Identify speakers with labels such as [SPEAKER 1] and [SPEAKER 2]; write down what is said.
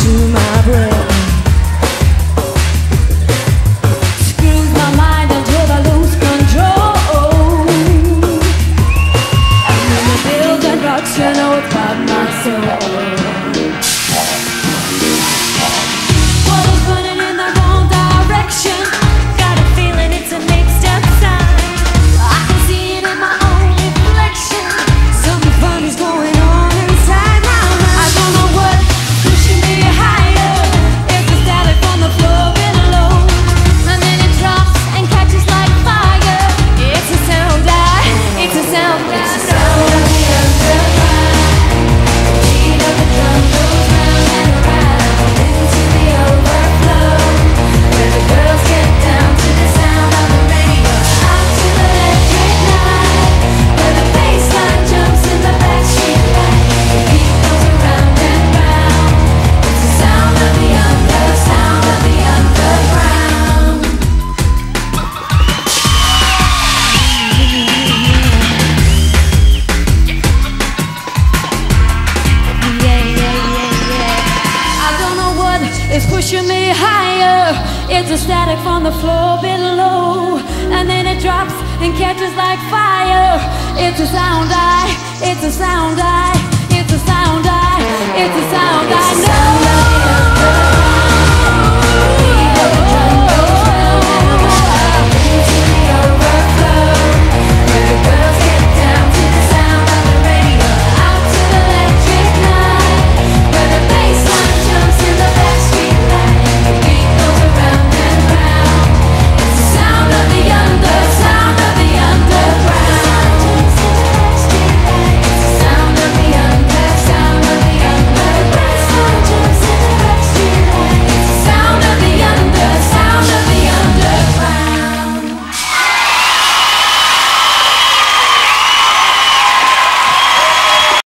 [SPEAKER 1] to my brain. Screws my mind until I lose control. I'm in the building rocks, you know it's about my soul. Water's running in the wrong direction. Got a feeling it's a mixed up sign. I can see it in my own reflection. Something funny's going on inside my mind. I don't know what pushing me higher. It's the static from the floor below, and then it drops and catches like fire. It's a sound it's a sound it's a sound of the underground. The beat of the drum goes round and around into the overflow, where the girls get down to the sound of the radio. Out to the electric night, where the bass line jumps in the backstreet light. The beat goes around and round. It's the sound of the sound of the underground. I don't know what is pushing me higher. It's a static from the floor below, and then it drops and catches like fire. It's a sound it's a sound